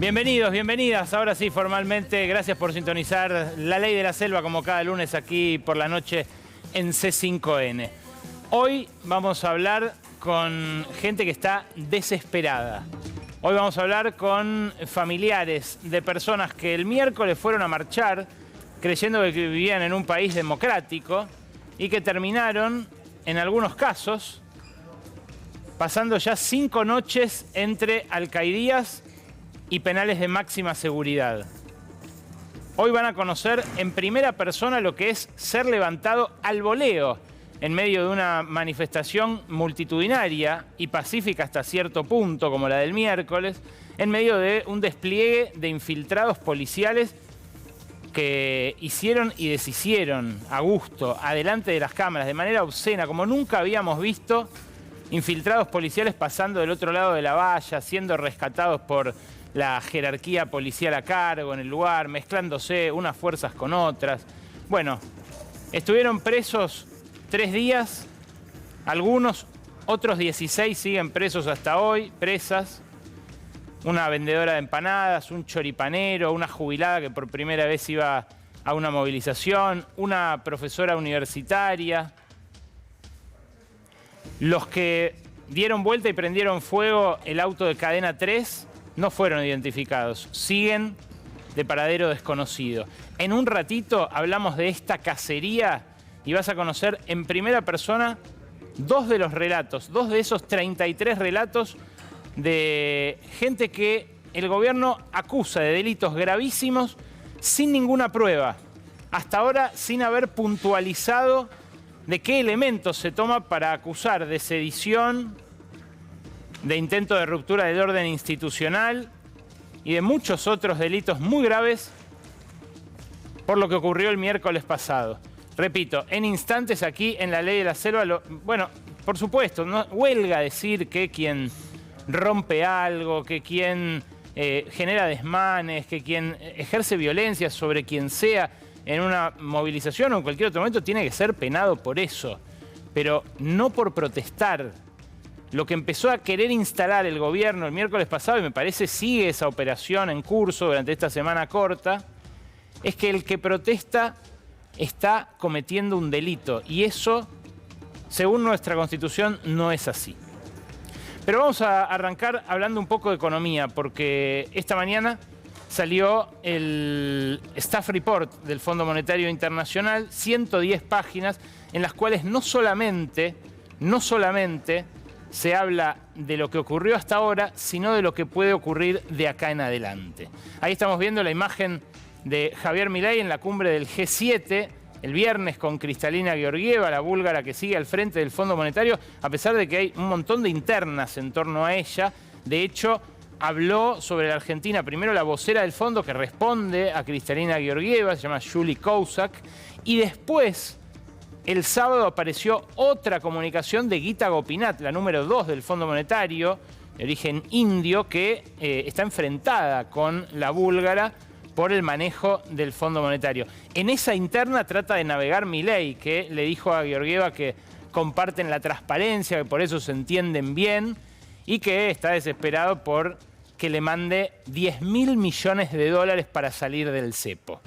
Bienvenidos, bienvenidas. Ahora sí, formalmente, gracias por sintonizar La Ley de la Selva como cada lunes aquí por la noche en C5N. Hoy vamos a hablar con gente que está desesperada. Hoy vamos a hablar con familiares de personas que el miércoles fueron a marchar creyendo que vivían en un país democrático y que terminaron, en algunos casos, pasando ya 5 noches entre alcaidías y penales de máxima seguridad. Hoy van a conocer en primera persona lo que es ser levantado al voleo en medio de una manifestación multitudinaria y pacífica hasta cierto punto, como la del miércoles, en medio de un despliegue de infiltrados policiales que hicieron y deshicieron a gusto, adelante de las cámaras, de manera obscena, como nunca habíamos visto infiltrados policiales pasando del otro lado de la valla, siendo rescatados por la jerarquía policial a cargo en el lugar, mezclándose unas fuerzas con otras. Bueno, estuvieron presos 3 días, algunos, otros 16 siguen presos hasta hoy, presas. Una vendedora de empanadas, un choripanero, una jubilada que por primera vez iba a una movilización, una profesora universitaria. Los que dieron vuelta y prendieron fuego el auto de Cadena 3 no fueron identificados, siguen de paradero desconocido. En un ratito hablamos de esta cacería y vas a conocer en primera persona 2 de los relatos, 2 de esos 33 relatos de gente que el gobierno acusa de delitos gravísimos sin ninguna prueba. Hasta ahora sin haber puntualizado de qué elementos se toma para acusar de sedición, de intento de ruptura del orden institucional y de muchos otros delitos muy graves por lo que ocurrió el miércoles pasado. Repito, en instantes aquí en La Ley de la Selva, bueno, por supuesto, no huelga decir que quien rompe algo, que quien genera desmanes, que quien ejerce violencia sobre quien sea en una movilización o en cualquier otro momento tiene que ser penado por eso, pero no por protestar. Lo que empezó a querer instalar el gobierno el miércoles pasado, y me parece sigue esa operación en curso durante esta semana corta, es que el que protesta está cometiendo un delito. Y eso, según nuestra Constitución, no es así. Pero vamos a arrancar hablando un poco de economía, porque esta mañana salió el Staff Report del Fondo Monetario Internacional, 110 páginas, en las cuales no solamente se habla de lo que ocurrió hasta ahora, sino de lo que puede ocurrir de acá en adelante. Ahí estamos viendo la imagen de Javier Milei en la cumbre del G7, el viernes con Kristalina Georgieva, la búlgara que sigue al frente del Fondo Monetario, a pesar de que hay un montón de internas en torno a ella. De hecho, habló sobre la Argentina primero la vocera del fondo que responde a Kristalina Georgieva, se llama Julie Kozak, y después el sábado apareció otra comunicación de Gita Gopinath, la número 2 del Fondo Monetario, de origen indio, que está enfrentada con la búlgara por el manejo del Fondo Monetario. En esa interna trata de navegar Milei, que le dijo a Georgieva que comparten la transparencia, que por eso se entienden bien, y que está desesperado por que le mande 10.000 millones de dólares para salir del cepo.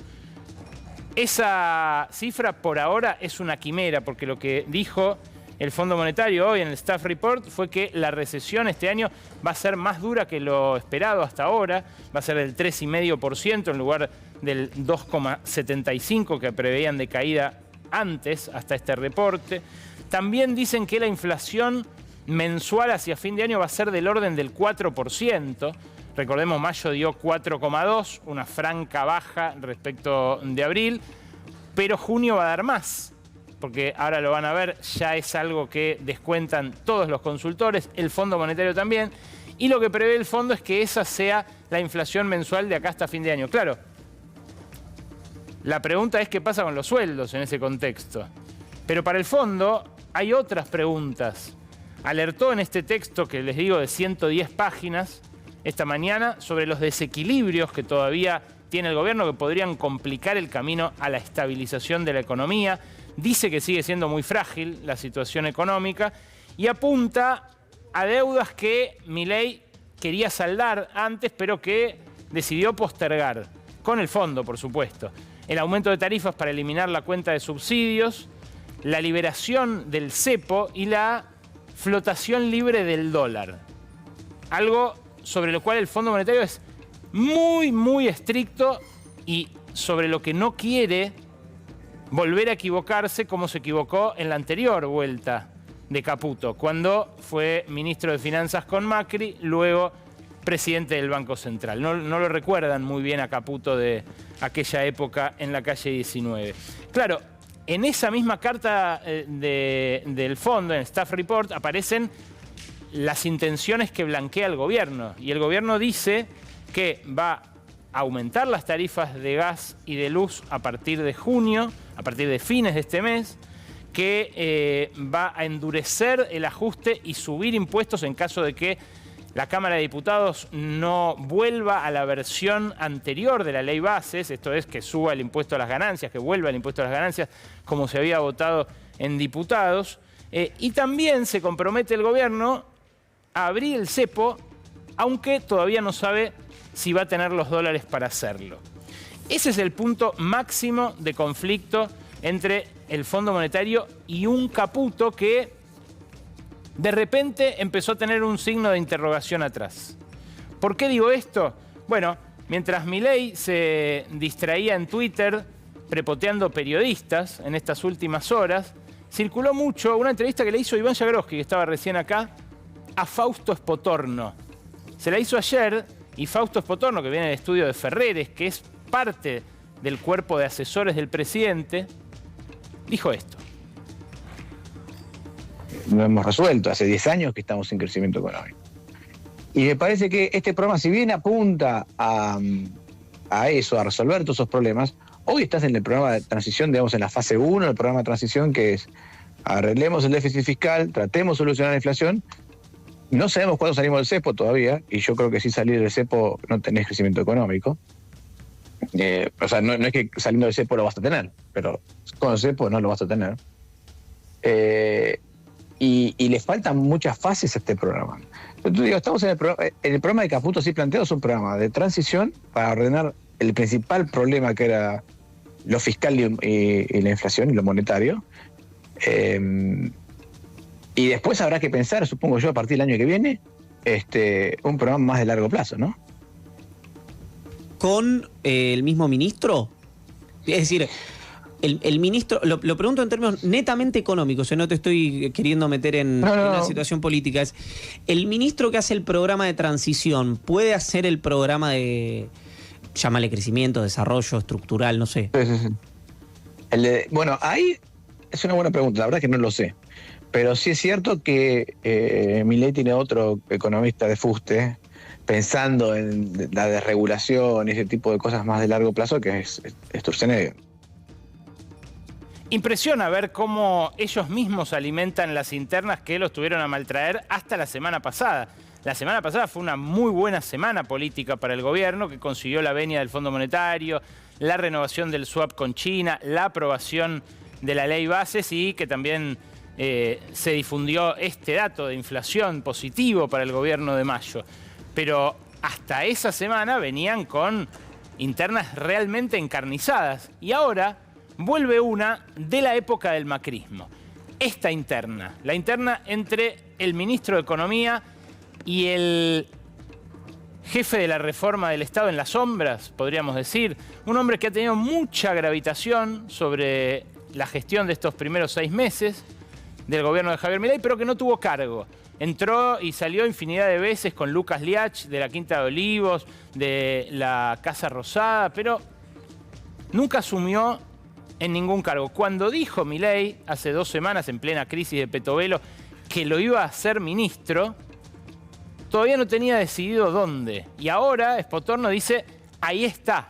Esa cifra por ahora es una quimera, porque lo que dijo el Fondo Monetario hoy en el Staff Report fue que la recesión este año va a ser más dura que lo esperado hasta ahora, va a ser del 3,5% en lugar del 2,75% que preveían de caída antes, hasta este reporte. También dicen que la inflación mensual hacia fin de año va a ser del orden del 4%. Recordemos, mayo dio 4,2%, una franca baja respecto de abril, pero junio va a dar más, porque ahora lo van a ver, ya es algo que descuentan todos los consultores, el Fondo Monetario también, y lo que prevé el fondo es que esa sea la inflación mensual de acá hasta fin de año. Claro, la pregunta es qué pasa con los sueldos en ese contexto. Pero para el fondo hay otras preguntas. Alertó en este texto que les digo de 110 páginas, esta mañana, sobre los desequilibrios que todavía tiene el gobierno que podrían complicar el camino a la estabilización de la economía. Dice que sigue siendo muy frágil la situación económica y apunta a deudas que Milei quería saldar antes, pero que decidió postergar, con el fondo por supuesto, el aumento de tarifas para eliminar la cuenta de subsidios, la liberación del cepo y la flotación libre del dólar. Algo sobre lo cual el Fondo Monetario es muy estricto y sobre lo que no quiere volver a equivocarse como se equivocó en la anterior vuelta de Caputo, cuando fue ministro de Finanzas con Macri, luego presidente del Banco Central. No lo recuerdan muy bien a Caputo de aquella época en la calle 19. Claro, en esa misma carta del fondo, en el Staff Report, aparecen las intenciones que blanquea el gobierno. Y el gobierno dice que va a aumentar las tarifas de gas y de luz a partir de junio, a partir de fines de este mes, que va a endurecer el ajuste y subir impuestos en caso de que la Cámara de Diputados no vuelva a la versión anterior de la ley bases, esto es, que suba el impuesto a las ganancias, que vuelva el impuesto a las ganancias, como se había votado en diputados. Y también se compromete el gobierno a abrir el cepo, aunque todavía no sabe si va a tener los dólares para hacerlo. Ese es el punto máximo de conflicto entre el Fondo Monetario y un Caputo que de repente empezó a tener un signo de interrogación atrás. ¿Por qué digo esto? Bueno, mientras Milei se distraía en Twitter prepoteando periodistas en estas últimas horas, circuló mucho una entrevista que le hizo Iván Jagroski, que estaba recién acá, a Fausto Spotorno. Se la hizo ayer y Fausto Spotorno, que viene del estudio de Ferreres, que es parte del cuerpo de asesores del presidente, dijo esto. No hemos resuelto, hace 10 años que estamos sin crecimiento económico. Y me parece que este programa, si bien apunta a eso, a resolver todos esos problemas, hoy estás en el programa de transición, digamos, en la fase 1 del programa de transición, que es arreglemos el déficit fiscal, tratemos de solucionar la inflación. No sabemos cuándo salimos del cepo todavía, y yo creo que si salir del cepo no tenés crecimiento económico. O sea, no es que saliendo del cepo lo vas a tener, pero con el cepo no lo vas a tener. Y le faltan muchas fases a este programa. Entonces, digo, estamos en el programa de Caputo, así planteado, es un programa de transición para ordenar el principal problema, que era lo fiscal y la inflación y lo monetario. Y después habrá que pensar, supongo yo, a partir del año que viene, un programa más de largo plazo, ¿no? ¿Con el mismo ministro? Es decir, el ministro, lo pregunto en términos netamente económicos, no te estoy queriendo meter en una situación política. Es, ¿el ministro que hace el programa de transición puede hacer el programa de, llámale crecimiento, desarrollo estructural, no sé? Sí. Bueno, ahí es una buena pregunta, la verdad es que no lo sé. Pero sí es cierto que Milei tiene otro economista de fuste, pensando en la desregulación y ese tipo de cosas más de largo plazo, que es Sturzenegger. Impresiona ver cómo ellos mismos alimentan las internas que los tuvieron a maltraer hasta la semana pasada. La semana pasada fue una muy buena semana política para el gobierno, que consiguió la venia del Fondo Monetario, la renovación del swap con China, la aprobación de la ley bases y que también se difundió este dato de inflación positivo para el gobierno de mayo. Pero hasta esa semana venían con internas realmente encarnizadas. Y ahora vuelve una de la época del macrismo. Esta interna, la interna entre el ministro de Economía y el jefe de la reforma del Estado en las sombras, podríamos decir. Un hombre que ha tenido mucha gravitación sobre la gestión de estos primeros 6 meses del gobierno de Javier Milei, pero que no tuvo cargo. Entró y salió infinidad de veces con Lucas Liach de la Quinta de Olivos, de la Casa Rosada, pero nunca asumió en ningún cargo. Cuando dijo Milei hace 2 semanas, en plena crisis de Petovelo, que lo iba a hacer ministro, todavía no tenía decidido dónde. Y ahora Spotorno dice, ahí está,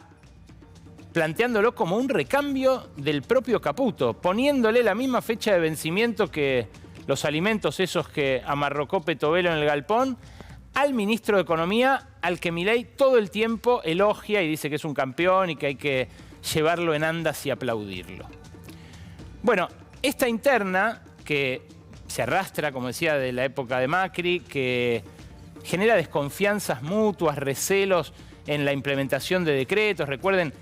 planteándolo como un recambio del propio Caputo, poniéndole la misma fecha de vencimiento que los alimentos esos que amarrocó Petovelo en el galpón, al ministro de Economía, al que Milei todo el tiempo elogia y dice que es un campeón y que hay que llevarlo en andas y aplaudirlo. Bueno, esta interna que se arrastra, como decía, de la época de Macri, que genera desconfianzas mutuas, recelos en la implementación de decretos. Recuerden,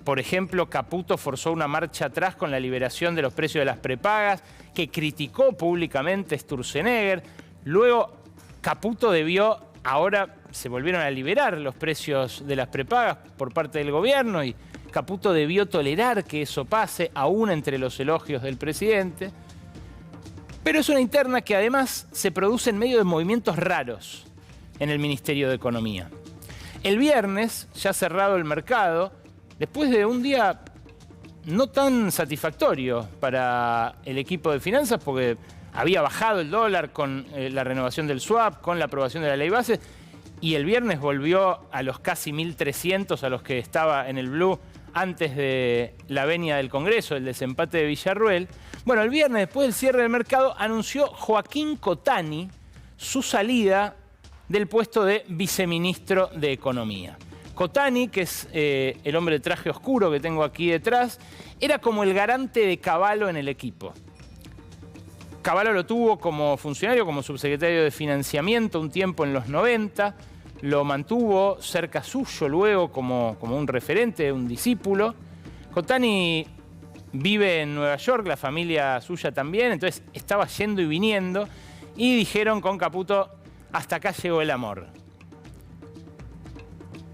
por ejemplo, Caputo forzó una marcha atrás con la liberación de los precios de las prepagas, que criticó públicamente Sturzenegger. Luego, Caputo ahora se volvieron a liberar los precios de las prepagas por parte del gobierno y Caputo debió tolerar que eso pase, aún entre los elogios del presidente. Pero es una interna que además se produce en medio de movimientos raros en el Ministerio de Economía. El viernes, ya cerrado el mercado, después de un día no tan satisfactorio para el equipo de finanzas, porque había bajado el dólar con la renovación del swap, con la aprobación de la ley base, y el viernes volvió a los casi 1.300 a los que estaba en el blue antes de la venia del Congreso, el desempate de Villarruel. Bueno, el viernes, después del cierre del mercado, anunció Joaquín Cotani su salida del puesto de viceministro de Economía. Cotani, que es el hombre de traje oscuro que tengo aquí detrás, era como el garante de Cavallo en el equipo. Cavallo lo tuvo como funcionario, como subsecretario de Financiamiento un tiempo en los 90, lo mantuvo cerca suyo luego como un referente, un discípulo. Cotani vive en Nueva York, la familia suya también, entonces estaba yendo y viniendo y dijeron con Caputo, hasta acá llegó el amor.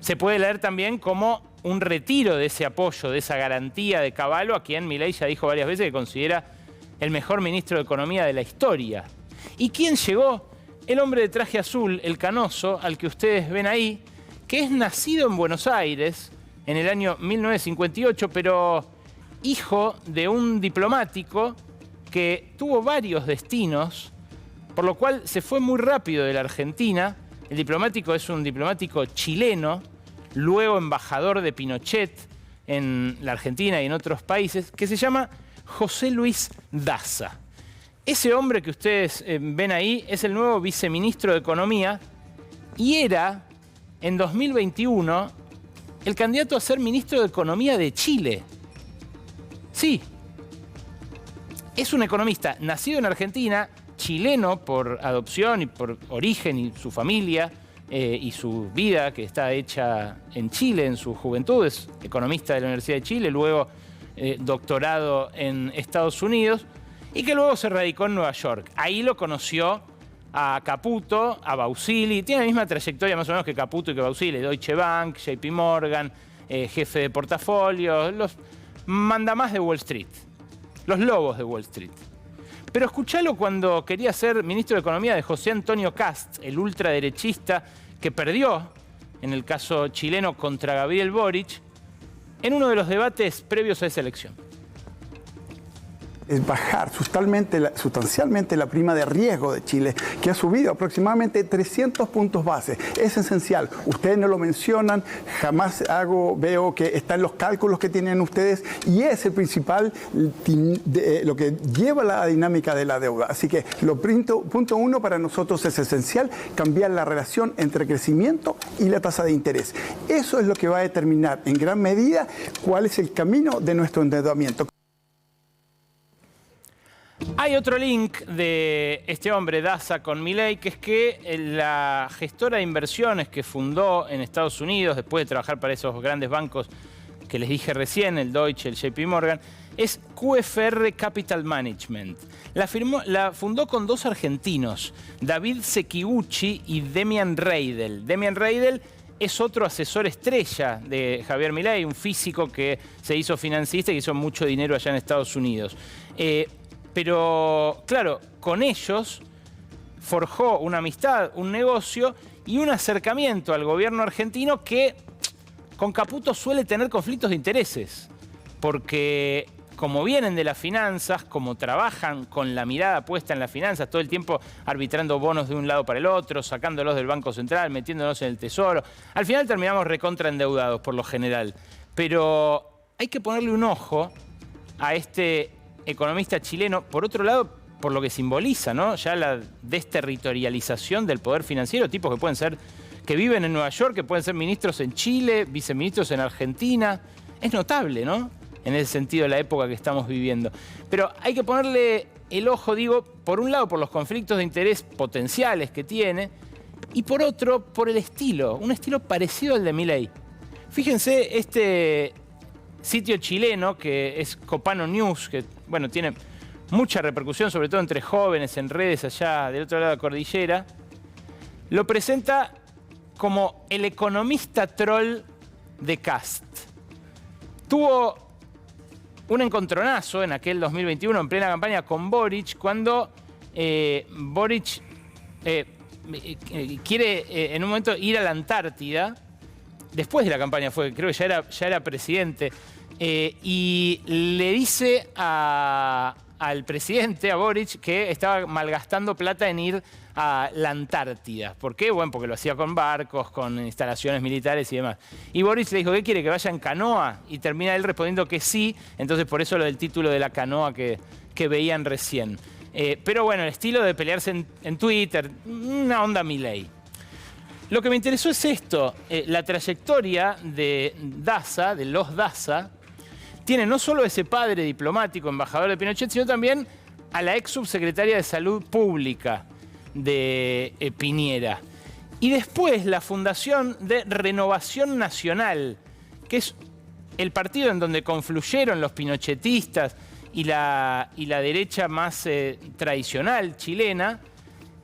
Se puede leer también como un retiro de ese apoyo, de esa garantía de Cavallo, a quien Milei ya dijo varias veces que considera el mejor ministro de Economía de la historia. ¿Y quién llegó? El hombre de traje azul, el canoso, al que ustedes ven ahí, que es nacido en Buenos Aires en el año 1958, pero hijo de un diplomático que tuvo varios destinos, por lo cual se fue muy rápido de la Argentina. El diplomático es un diplomático chileno, luego embajador de Pinochet en la Argentina y en otros países, que se llama José Luis Daza. Ese hombre que ustedes ven ahí es el nuevo viceministro de Economía y era, en 2021, el candidato a ser ministro de Economía de Chile. Sí, es un economista nacido en Argentina, chileno por adopción y por origen y su familia y su vida que está hecha en Chile en su juventud. Es economista de la Universidad de Chile, luego doctorado en Estados Unidos y que luego se radicó en Nueva York. Ahí lo conoció a Caputo, a Bausili. Tiene la misma trayectoria más o menos que Caputo y que Bausili. Deutsche Bank, JP Morgan, jefe de portafolio, los mandamás de Wall Street, los lobos de Wall Street. Pero escuchalo cuando quería ser ministro de Economía de José Antonio Kast, el ultraderechista que perdió, en el caso chileno, contra Gabriel Boric, en uno de los debates previos a esa elección. Es bajar sustancialmente la prima de riesgo de Chile, que ha subido aproximadamente 300 puntos base. Es esencial. Ustedes no lo mencionan, jamás veo que está en los cálculos que tienen ustedes y es el principal, lo que lleva la dinámica de la deuda. Así que punto uno para nosotros es esencial, cambiar la relación entre crecimiento y la tasa de interés. Eso es lo que va a determinar en gran medida cuál es el camino de nuestro endeudamiento. Hay otro link de este hombre, Daza, con Milei, que es que la gestora de inversiones que fundó en Estados Unidos, después de trabajar para esos grandes bancos que les dije recién, el Deutsche, el JP Morgan, es QFR Capital Management. La fundó con dos argentinos, David Sekiguchi y Demian Reidel. Demian Reidel es otro asesor estrella de Javier Milei, un físico que se hizo financista y que hizo mucho dinero allá en Estados Unidos. Pero, claro, con ellos forjó una amistad, un negocio y un acercamiento al gobierno argentino que con Caputo suele tener conflictos de intereses. Porque como vienen de las finanzas, como trabajan con la mirada puesta en las finanzas, todo el tiempo arbitrando bonos de un lado para el otro, sacándolos del Banco Central, metiéndolos en el Tesoro, al final terminamos recontraendeudados por lo general. Pero hay que ponerle un ojo a este economista chileno, por otro lado, por lo que simboliza, ¿no? Ya la desterritorialización del poder financiero, tipos que pueden ser, que viven en Nueva York, que pueden ser ministros en Chile, viceministros en Argentina. Es notable, ¿no? En ese sentido, la época que estamos viviendo. Pero hay que ponerle el ojo, digo, por un lado, por los conflictos de interés potenciales que tiene, y por otro, por el estilo, un estilo parecido al de Milei. Fíjense este sitio chileno que es Copano News, que bueno, tiene mucha repercusión, sobre todo entre jóvenes en redes allá del otro lado de la cordillera, lo presenta como el economista troll de Kast. Tuvo un encontronazo en aquel 2021, en plena campaña con Boric, cuando Boric quiere en un momento ir a la Antártida. Después de la campaña fue, creo que ya era presidente, y le dice al presidente, a Boric, que estaba malgastando plata en ir a la Antártida. ¿Por qué? Bueno, porque lo hacía con barcos, con instalaciones militares y demás. Y Boric le dijo, ¿qué quiere? ¿Que vaya en canoa? Y termina él respondiendo que sí, entonces por eso lo del título de la canoa que veían recién. Pero bueno, el estilo de pelearse en Twitter, una onda Milei. Lo que me interesó es esto, la trayectoria de Daza, de los Daza, tiene no solo ese padre diplomático, embajador de Pinochet, sino también a la ex subsecretaria de Salud Pública de Piñera. Y después la fundación de Renovación Nacional, que es el partido en donde confluyeron los pinochetistas y la derecha más tradicional chilena,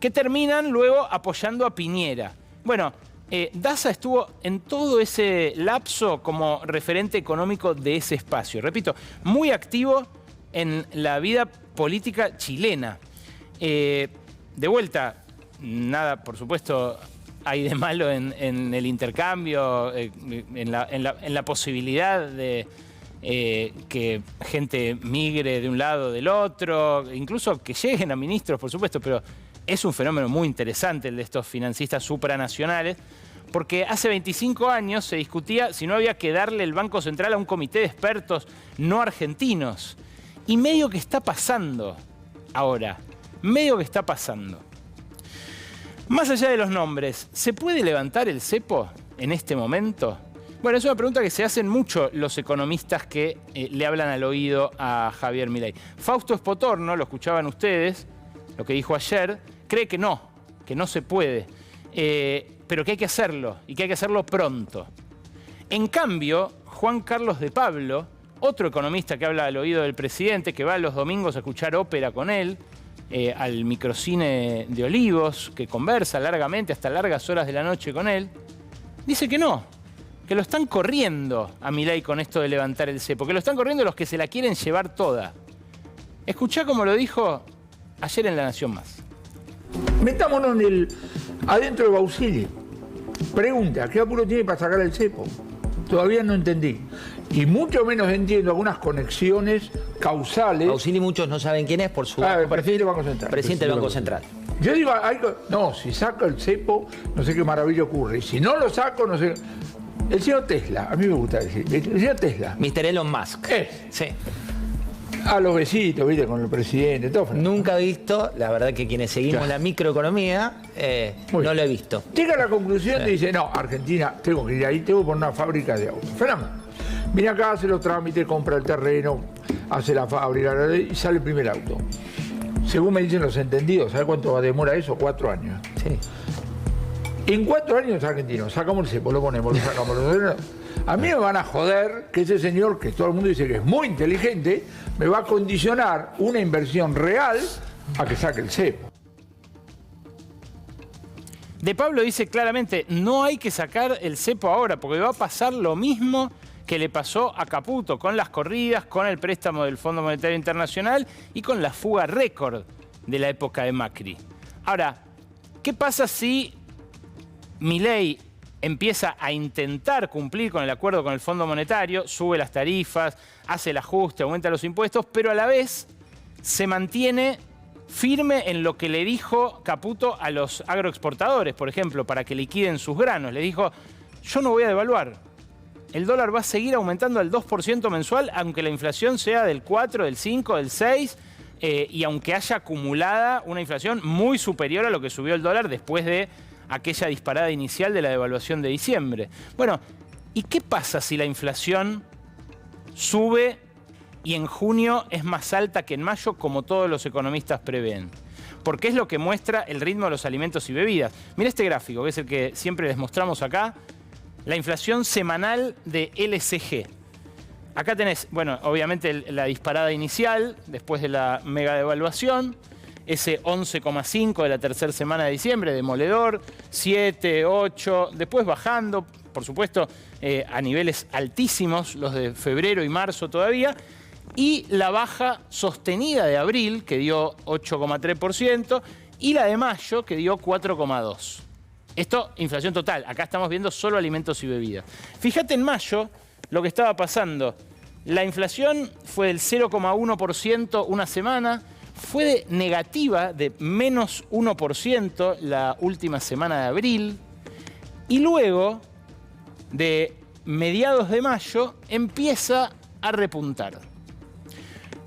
que terminan luego apoyando a Piñera. Bueno, Daza estuvo en todo ese lapso como referente económico de ese espacio. Repito, muy activo en la vida política chilena. De vuelta, nada, por supuesto, hay de malo en el intercambio, en la posibilidad de que gente migre de un lado o del otro, incluso que lleguen a ministros, por supuesto, pero es un fenómeno muy interesante el de estos financistas supranacionales, porque hace 25 años se discutía si no había que darle el Banco Central a un comité de expertos no argentinos. Y medio que está pasando ahora, medio que está pasando. Más allá de los nombres, ¿se puede levantar el cepo en este momento? Bueno, es una pregunta que se hacen mucho los economistas que le hablan al oído a Javier Milei. Fausto Espotorno, lo escuchaban ustedes, lo que dijo ayer, cree que no se puede, pero que hay que hacerlo y que hay que hacerlo pronto. En cambio, Juan Carlos de Pablo, otro economista que habla al oído del presidente, que va los domingos a escuchar ópera con él, al microcine de Olivos, que conversa largamente hasta largas horas de la noche con él, dice que no, que lo están corriendo a Milei con esto de levantar el cepo, que lo están corriendo los que se la quieren llevar toda. Escuchá como lo dijo ayer en La Nación Más. Metámonos adentro de Bausili. Pregunta, ¿qué apuro tiene para sacar el cepo? Todavía no entendí. Y mucho menos entiendo algunas conexiones causales. Bausili muchos no saben quién es por su... presidente del Banco Central. Presidente del Banco Central. Yo digo, no, si saco el cepo, no sé qué maravilla ocurre. Y si no lo saco, no sé... El señor Tesla, a mí me gusta decir, el señor Tesla. Mr. Elon Musk. Sí. A los besitos, ¿viste? Con el presidente, todo. Nunca he visto, la verdad que quienes seguimos la microeconomía, no lo he visto. Llega a la conclusión y dice, no, Argentina, tengo que ir ahí, tengo que poner una fábrica de autos. Fernando, viene acá, hace los trámites, compra el terreno, hace la fábrica y sale el primer auto. Según me dicen los entendidos, ¿sabe cuánto demora eso? 4 años. Sí. En 4 años argentinos, sacamos el cepo, lo ponemos, lo sacamos, A mí me van a joder que ese señor, que todo el mundo dice que es muy inteligente, me va a condicionar una inversión real a que saque el cepo. De Pablo dice claramente, no hay que sacar el cepo ahora, porque va a pasar lo mismo que le pasó a Caputo, con las corridas, con el préstamo del Fondo Monetario Internacional y con la fuga récord de la época de Macri. Ahora, ¿qué pasa si Milei empieza a intentar cumplir con el acuerdo con el Fondo Monetario, sube las tarifas, hace el ajuste, aumenta los impuestos, pero a la vez se mantiene firme en lo que le dijo Caputo a los agroexportadores, por ejemplo, para que liquiden sus granos? Le dijo, yo no voy a devaluar. El dólar va a seguir aumentando al 2% mensual, aunque la inflación sea del 4, del 5, del 6, y aunque haya acumulada una inflación muy superior a lo que subió el dólar después de aquella disparada inicial de la devaluación de diciembre. Bueno, ¿y qué pasa si la inflación sube y en junio es más alta que en mayo, como todos los economistas prevén? porque es lo que muestra el ritmo de los alimentos y bebidas. Mira este gráfico, que es el que siempre les mostramos acá, la inflación semanal de LCG. Acá tenés, bueno, obviamente la disparada inicial, después de la mega devaluación, ese 11,5 de la tercera semana de diciembre, demoledor, 7, 8, después bajando, por supuesto, a niveles altísimos, los de febrero y marzo todavía, y la baja sostenida de abril, que dio 8,3%, y la de mayo, que dio 4,2%. Esto, inflación total. Acá estamos viendo solo alimentos y bebidas. Fíjate en mayo lo que estaba pasando. La inflación fue del 0,1% una semana, fue negativa de menos 1% la última semana de abril, y luego, de mediados de mayo, empieza a repuntar.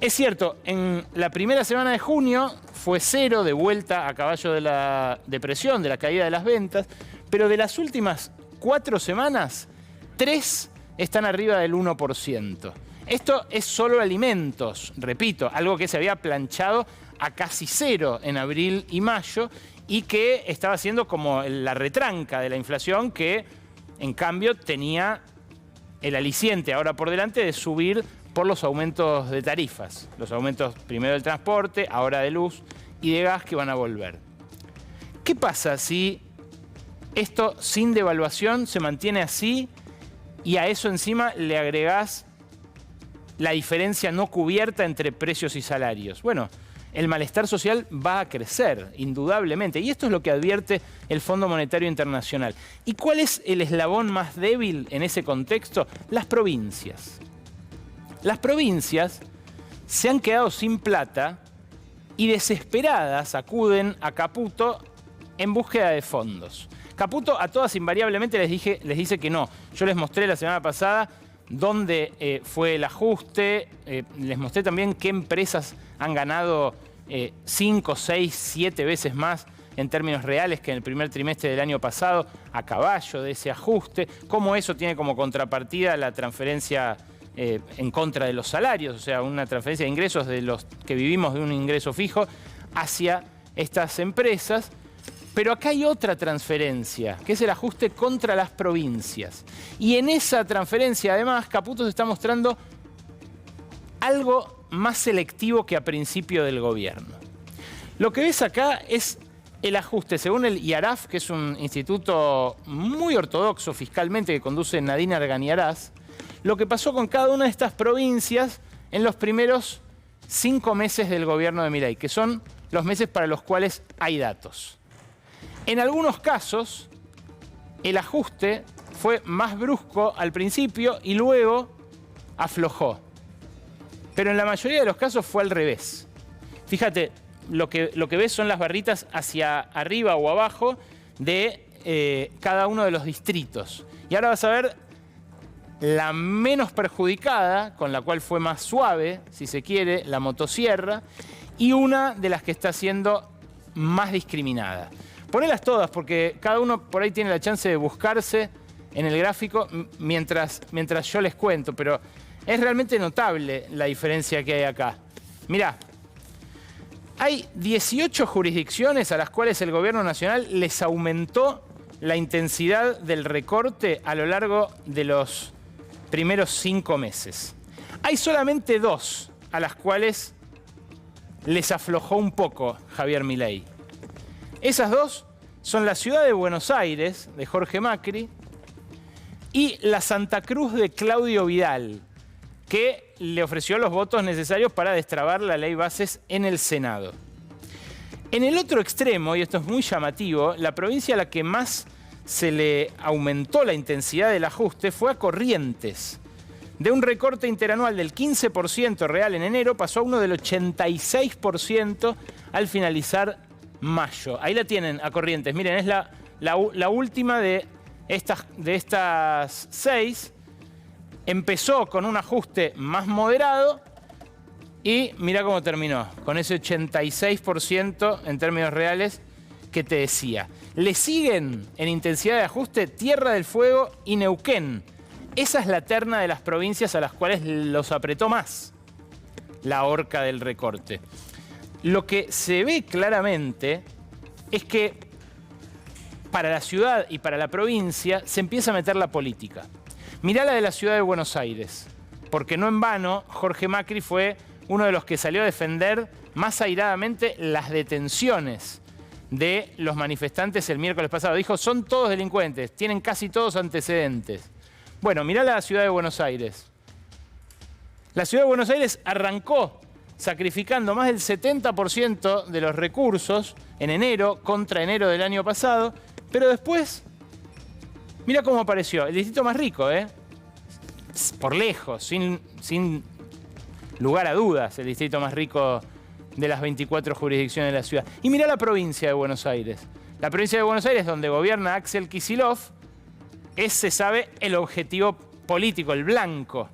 Es cierto, en la primera semana de junio fue 0, de vuelta a caballo de la depresión, de la caída de las ventas, pero de las últimas 4 semanas, 3 están arriba del 1%. Esto es solo alimentos, repito, algo que se había planchado a casi 0 en abril y mayo y que estaba siendo como la retranca de la inflación, que en cambio tenía el aliciente ahora por delante de subir por los aumentos de tarifas. Los aumentos primero del transporte, ahora de luz y de gas, que van a volver. ¿Qué pasa si esto sin devaluación se mantiene así y a eso encima le agregás la diferencia no cubierta entre precios y salarios? Bueno, el malestar social va a crecer, indudablemente. Y esto es lo que advierte el Fondo Monetario Internacional. ¿Y cuál es el eslabón más débil en ese contexto? Las provincias. Las provincias se han quedado sin plata y desesperadas acuden a Caputo en búsqueda de fondos. Caputo a todas invariablemente les dice que no. Yo les mostré la semana pasada dónde fue el ajuste, les mostré también qué empresas han ganado 5, 6, 7 veces más en términos reales que en el primer trimestre del año pasado, a caballo de ese ajuste, cómo eso tiene como contrapartida la transferencia en contra de los salarios, o sea, una transferencia de ingresos de los que vivimos de un ingreso fijo hacia estas empresas. Pero acá hay otra transferencia, que es el ajuste contra las provincias. Y en esa transferencia, además, Caputo se está mostrando algo más selectivo que a principio del gobierno. Lo que ves acá es el ajuste, según el IARAF, que es un instituto muy ortodoxo fiscalmente que conduce Nadine Arganiaraz, lo que pasó con cada una de estas provincias en los primeros 5 meses del gobierno de Milei, que son los meses para los cuales hay datos. En algunos casos, el ajuste fue más brusco al principio y luego aflojó. Pero en la mayoría de los casos fue al revés. Fíjate, lo que ves son las barritas hacia arriba o abajo de cada uno de los distritos. Y ahora vas a ver la menos perjudicada, con la cual fue más suave, si se quiere, la motosierra, y una de las que está siendo más discriminada. Ponelas todas, porque cada uno por ahí tiene la chance de buscarse en el gráfico mientras yo les cuento, pero es realmente notable la diferencia que hay acá. Mirá, hay 18 jurisdicciones a las cuales el gobierno nacional les aumentó la intensidad del recorte a lo largo de los primeros 5 meses. Hay solamente 2 a las cuales les aflojó un poco Javier Milei. Esas 2 son la ciudad de Buenos Aires, de Jorge Macri, y la Santa Cruz de Claudio Vidal, que le ofreció los votos necesarios para destrabar la ley Bases en el Senado. En el otro extremo, y esto es muy llamativo, la provincia a la que más se le aumentó la intensidad del ajuste fue a Corrientes. De un recorte interanual del 15% real en enero, pasó a uno del 86% al finalizar mayo. Ahí la tienen, a Corrientes. Miren, es la última de estas 6. Empezó con un ajuste más moderado y mirá cómo terminó, con ese 86% en términos reales que te decía. Le siguen en intensidad de ajuste Tierra del Fuego y Neuquén. Esa es la terna de las provincias a las cuales los apretó más la horca del recorte. lo que se ve claramente es que para la ciudad y para la provincia se empieza a meter la política. Mirá la de la ciudad de Buenos Aires, porque no en vano Jorge Macri fue uno de los que salió a defender más airadamente las detenciones de los manifestantes el miércoles pasado. Dijo, son todos delincuentes, tienen casi todos antecedentes. Bueno, mirá la ciudad de Buenos Aires. La ciudad de Buenos Aires arrancó sacrificando más del 70% de los recursos en enero contra enero del año pasado, pero después, mira cómo apareció, el distrito más rico, por lejos, sin lugar a dudas, el distrito más rico de las 24 jurisdicciones de la ciudad. Y mira la provincia de Buenos Aires. La provincia de Buenos Aires, donde gobierna Axel Kicillof, es, se sabe, el objetivo político, el blanco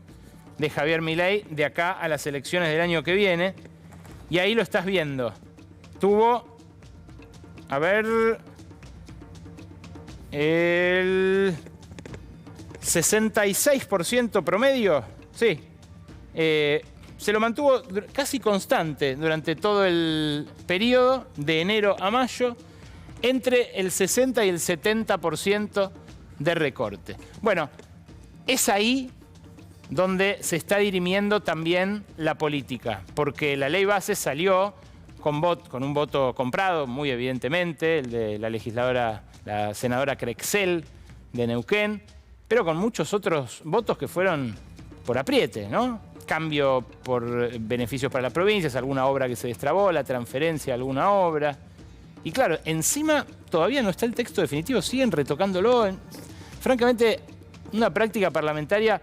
de Javier Milei de acá a las elecciones del año que viene. Y ahí lo estás viendo. Tuvo, a ver, el 66% promedio, sí. Se lo mantuvo casi constante durante todo el periodo, de enero a mayo, entre el 60 y el 70% de recorte. Bueno, es ahí donde se está dirimiendo también la política, porque la ley base salió con un voto comprado, muy evidentemente, el de la senadora Crexel de Neuquén, pero con muchos otros votos que fueron por apriete, ¿no? Cambio por beneficios para las provincias, alguna obra que se destrabó, la transferencia a alguna obra. Y claro, encima todavía no está el texto definitivo, siguen retocándolo. Francamente, una práctica parlamentaria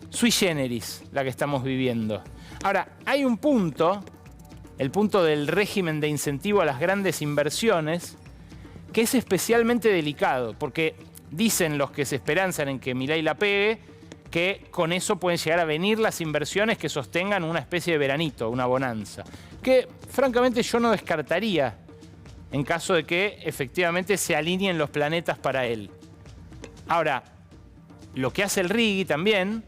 sui generis la que estamos viviendo. Ahora, hay un punto, el punto del régimen de incentivo a las grandes inversiones, que es especialmente delicado, porque dicen los que se esperanzan en que Milei la pegue, que con eso pueden llegar a venir las inversiones que sostengan una especie de veranito, una bonanza, que francamente yo no descartaría en caso de que efectivamente se alineen los planetas para él. Ahora, lo que hace el RIGI también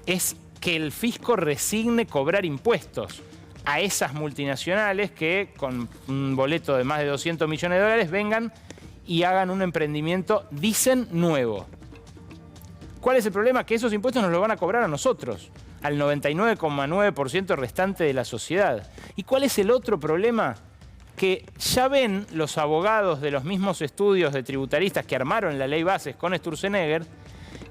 es que el fisco resigne cobrar impuestos a esas multinacionales que con un boleto de más de 200 millones de dólares vengan y hagan un emprendimiento, dicen, nuevo. ¿Cuál es el problema? Que esos impuestos nos los van a cobrar a nosotros, al 99,9% restante de la sociedad. ¿Y cuál es el otro problema? Que ya ven los abogados de los mismos estudios de tributaristas que armaron la ley bases con Sturzenegger,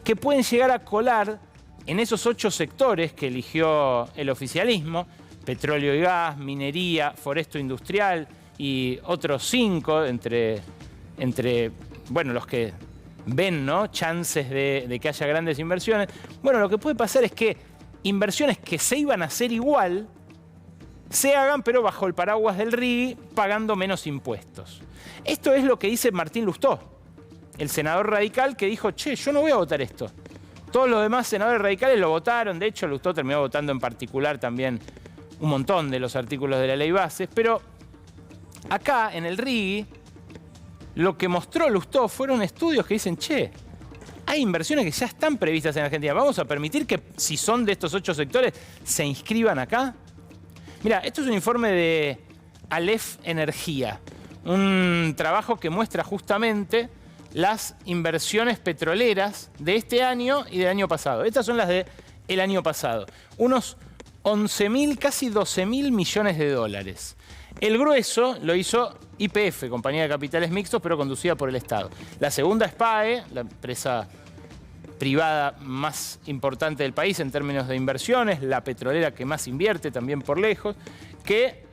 que pueden llegar a colar en esos 8 sectores que eligió el oficialismo, petróleo y gas, minería, foresto industrial y otros 5 entre bueno, los que ven, ¿no?, chances de que haya grandes inversiones. Bueno, lo que puede pasar es que inversiones que se iban a hacer igual se hagan, pero bajo el paraguas del RIGI, pagando menos impuestos. Esto es lo que dice Martín Lustó, el senador radical que dijo, che, yo no voy a votar esto. Todos los demás senadores radicales lo votaron. De hecho, Lustó terminó votando en particular también un montón de los artículos de la ley bases. Pero acá, en el RIGI, lo que mostró Lustó fueron estudios que dicen, che, hay inversiones que ya están previstas en Argentina. ¿Vamos a permitir que, si son de estos 8 sectores, se inscriban acá? Mira, esto es un informe de Aleph Energía, un trabajo que muestra justamente las inversiones petroleras de este año y del año pasado. Estas son las del año pasado. Unos 11.000, casi 12.000 millones de dólares. El grueso lo hizo YPF, Compañía de Capitales Mixtos, pero conducida por el Estado. La segunda es PAE, la empresa privada más importante del país en términos de inversiones, la petrolera que más invierte también por lejos, que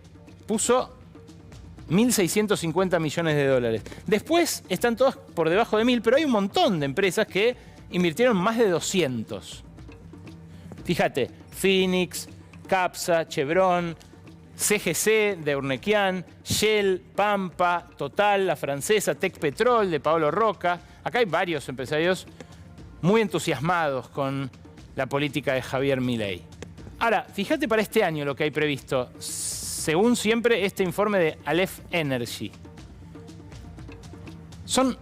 puso 1.650 millones de dólares. Después están todas por debajo de 1.000, pero hay un montón de empresas que invirtieron más de 200. Fíjate, Phoenix, Capsa, Chevron, CGC de Urnequian, Shell, Pampa, Total, la francesa, Tech Petrol de Paolo Roca. Acá hay varios empresarios muy entusiasmados con la política de Javier Milei. Ahora, fíjate para este año lo que hay previsto, según siempre este informe de Aleph Energy. Son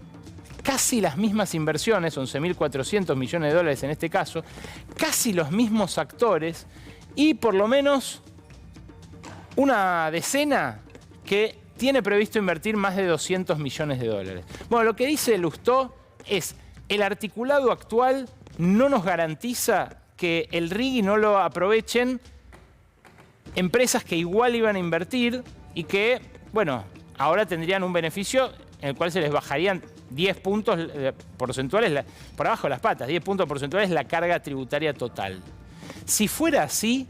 casi las mismas inversiones, 11.400 millones de dólares en este caso, casi los mismos actores y por lo menos una decena que tiene previsto invertir más de 200 millones de dólares. Bueno, lo que dice Lustó es, el articulado actual no nos garantiza que el RIGI no lo aprovechen empresas que igual iban a invertir y que, bueno, ahora tendrían un beneficio en el cual se les bajarían 10 puntos porcentuales por abajo de las patas, 10 puntos porcentuales la carga tributaria total. Si fuera así,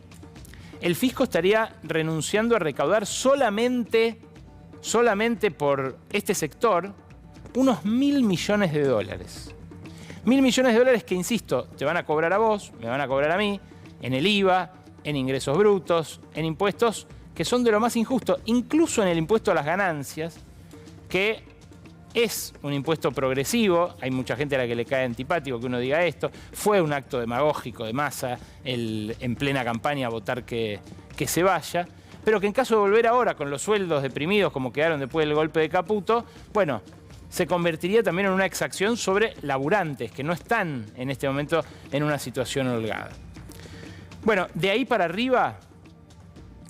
el fisco estaría renunciando a recaudar solamente por este sector unos 1.000 millones de dólares. 1.000 millones de dólares que, insisto, te van a cobrar a vos, me van a cobrar a mí, en el IVA, en ingresos brutos, en impuestos que son de lo más injusto, incluso en el impuesto a las ganancias, que es un impuesto progresivo. Hay mucha gente a la que le cae antipático que uno diga esto. Fue un acto demagógico de masa en plena campaña votar que se vaya, pero que en caso de volver ahora con los sueldos deprimidos como quedaron después del golpe de Caputo, bueno, se convertiría también en una exacción sobre laburantes que no están en este momento en una situación holgada. Bueno, de ahí para arriba,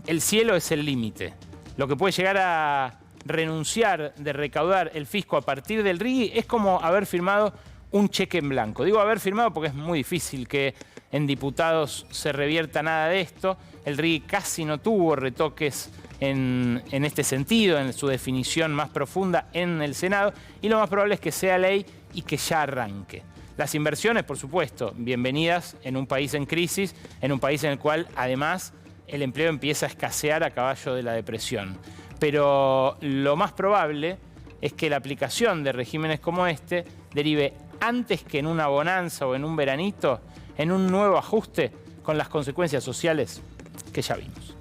el cielo es el límite. Lo que puede llegar a renunciar de recaudar el fisco a partir del RIGI es como haber firmado un cheque en blanco. Digo haber firmado porque es muy difícil que en diputados se revierta nada de esto. El RIGI casi no tuvo retoques en este sentido, en su definición más profunda en el Senado, y lo más probable es que sea ley y que ya arranque. Las inversiones, por supuesto, bienvenidas en un país en crisis, en un país en el cual además el empleo empieza a escasear a caballo de la depresión. Pero lo más probable es que la aplicación de regímenes como este derive antes que en una bonanza o en un veranito, en un nuevo ajuste con las consecuencias sociales que ya vimos.